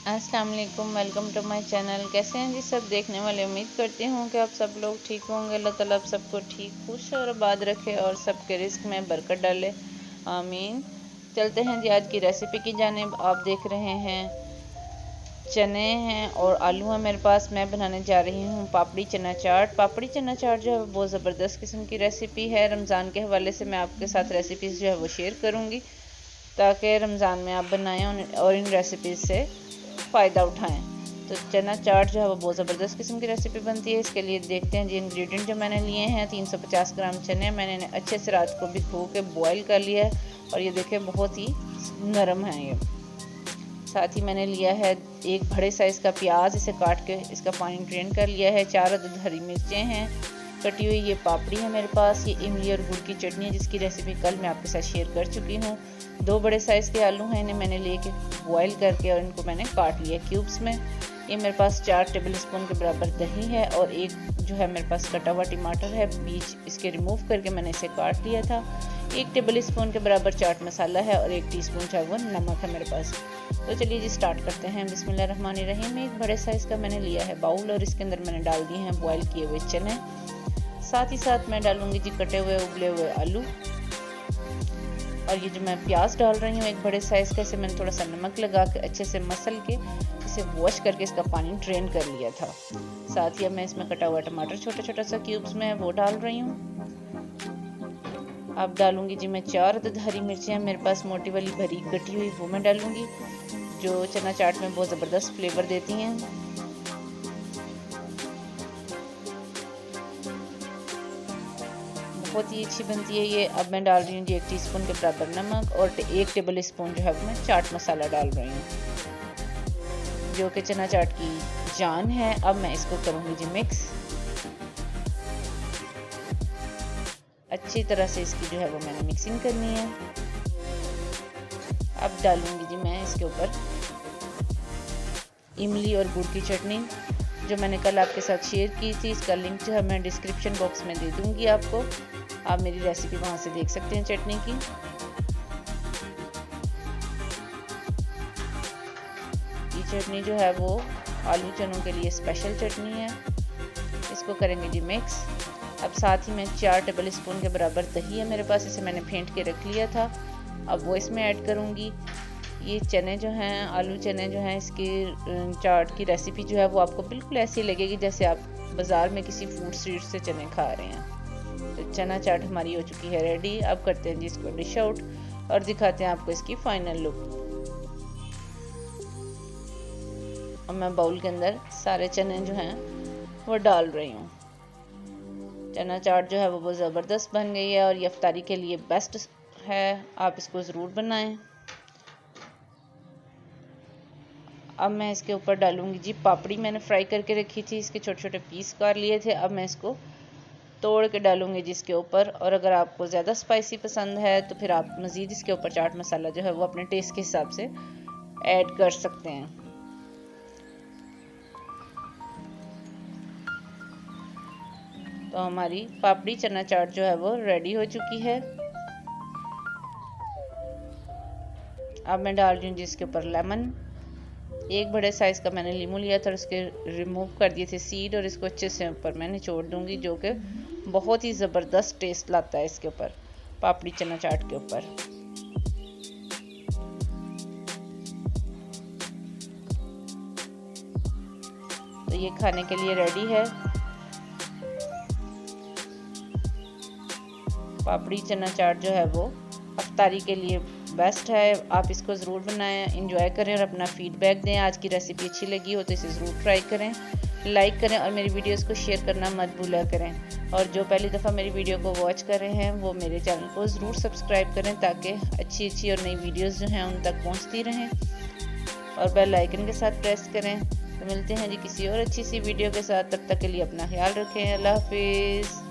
अस्सलाम वालेकुम, welcome to my channel. कैसे हैं जी सब देखने वाले। उम्मीद करती हूँ कि आप सब लोग ठीक होंगे। अल्लाह ताला आप सबको ठीक, खुश और आबाद रखे और सबके रिस्क में बरकत डाले, आमीन। चलते हैं जी आज की रेसिपी की जानिब। आप देख रहे हैं चने हैं और आलू हैं मेरे पास। मैं बनाने जा रही हूँ पापड़ी चना चाट। पापड़ी चना चाट जो है बहुत ज़बरदस्त किस्म की रेसिपी है। रमज़ान के हवाले से मैं आपके साथ रेसिपीज़ जो है वो शेयर करूँगी ताकि रमज़ान में आप बनाएं और इन रेसिपीज़ से फ़ायदा उठाएं। तो चना चाट जो है वो बहुत ज़बरदस्त किस्म की रेसिपी बनती है। इसके लिए देखते हैं जी इंग्रेडिएंट जो मैंने लिए हैं। 350 ग्राम चने मैंने अच्छे से रात को भिगो के बॉयल कर लिया है और ये देखें बहुत ही नरम है ये। साथ ही मैंने लिया है एक बड़े साइज़ का प्याज, इसे काट के इसका पानी ड्रेन कर लिया है। 4 अदद हरी मिर्चें हैं कटी हुई। ये पापड़ी है मेरे पास। ये इमली और गुड़ की चटनी है जिसकी रेसिपी कल मैं आपके साथ शेयर कर चुकी हूँ। 2 बड़े साइज़ के आलू हैं, इन्हें मैंने लेके बॉयल करके और इनको मैंने काट लिया क्यूब्स में। ये मेरे पास 4 टेबल स्पून के बराबर दही है और एक जो है मेरे पास कटा हुआ टमाटर है, बीज इसके रिमूव करके मैंने इसे काट लिया था। 1 टेबल स्पून के बराबर चाट मसाला है और 1 टीस्पून जो है वो नमक है मेरे पास। तो चलिए जी स्टार्ट करते हैं। बिस्मिल्लाहिर्रहमानिर्रहीम। एक बड़े साइज़ का मैंने लिया है बाउल और इसके अंदर मैंने डाल दिए हैं बॉयल किए हुए चने। साथ ही साथ मैं डालूंगी जी कटे हुए उबले हुए आलू। और ये जो मैं प्याज डाल रही हूँ एक बड़े साइज़ का, इसे मैंने थोड़ा सा नमक लगा के अच्छे से मसल के इसे वॉश करके इसका पानी ड्रेन कर लिया था। साथ ही अब मैं इसमें कटा हुआ टमाटर छोटा छोटा सा क्यूब्स में वो डाल रही हूँ। अब डालूंगी जी मैं 4 अदद हरी मिर्चियाँ मेरे पास मोटी वाली भरी कटी हुई, वो मैं डालूंगी जो चना चाट में बहुत ज़बरदस्त फ्लेवर देती हैं। बहुत ही अच्छी बनती है ये। अब मैं डाल रही हूँ जी 1 टीस्पून के बराबर नमक और 1 टेबल स्पून जो है मैं चाट मसाला डाल रही हूँ जो कि चना चाट की जान है। अब मैं इसको करूँगी जी मिक्स। अच्छी तरह से इसकी जो है वो मैंने मिक्सिंग करनी है। अब डालूंगी जी मैं इसके ऊपर इमली और गुड़ की चटनी जो मैंने कल आपके साथ शेयर की थी। इसका लिंक जो है मैं डिस्क्रिप्शन बॉक्स में दे दूंगी आपको। आप मेरी रेसिपी वहां से देख सकते हैं चटनी की। ये चटनी जो है वो आलू चनों के लिए स्पेशल चटनी है। इसको करेंगे जी मिक्स। अब साथ ही में 4 टेबल स्पून के बराबर दही है मेरे पास, इसे मैंने फेंट के रख लिया था। अब वो इसमें ऐड करूँगी। ये चने जो हैं आलू चने जो हैं, इसकी चाट की रेसिपी जो है वो आपको बिल्कुल ऐसी लगेगी जैसे आप बाज़ार में किसी फूड स्ट्रीट से चने खा रहे हैं। तो चना चाट हमारी हो चुकी है रेडी। अब करते हैं जी इसको डिश आउट और दिखाते हैं आपको इसकी फाइनल लुक। अब मैं बाउल के अंदर सारे चने जो हैं वो डाल रही हूँ। चना चाट जो है वो बहुत ज़बरदस्त बन गई है और ये इफ्तारी के लिए बेस्ट है। आप इसको ज़रूर बनाएं। अब मैं इसके ऊपर डालूंगी जी पापड़ी, मैंने फ्राई करके रखी थी, इसके छोटे छोटे पीस काट लिए थे। अब मैं इसको तोड़ के डालूंगी जिसके ऊपर। और अगर आपको ज़्यादा स्पाइसी पसंद है तो फिर आप मज़ीद इसके ऊपर चाट मसाला जो है वो अपने टेस्ट के हिसाब से ऐड कर सकते हैं। तो हमारी पापड़ी चना चाट जो है वो रेडी हो चुकी है। अब मैं डाल रही हूँ जिसके ऊपर लेमन। एक बड़े साइज़ का मैंने लीमू लिया था और इसके रिमूव कर दिए थे सीड और इसको अच्छे से ऊपर मैं निचोड़ दूंगी जो कि बहुत ही ज़बरदस्त टेस्ट लाता है इसके ऊपर पापड़ी चना चाट के ऊपर। तो ये खाने के लिए रेडी है। पापड़ी चना चाट जो है वो इफ्तारी के लिए बेस्ट है। आप इसको ज़रूर बनाएं, इंजॉय करें और अपना फीडबैक दें। आज की रेसिपी अच्छी लगी हो तो इसे ज़रूर ट्राई करें, लाइक करें और मेरी वीडियोस को शेयर करना मत भूला करें। और जो पहली दफ़ा मेरी वीडियो को वॉच कर रहे हैं वो मेरे चैनल को ज़रूर सब्सक्राइब करें ताकि अच्छी अच्छी और नई वीडियोस जो हैं उन तक पहुंचती रहें और बेल आइकन के साथ प्रेस करें। तो मिलते हैं जी किसी और अच्छी सी वीडियो के साथ। तब तक के लिए अपना ख्याल रखें। अल्लाह हाफिज़।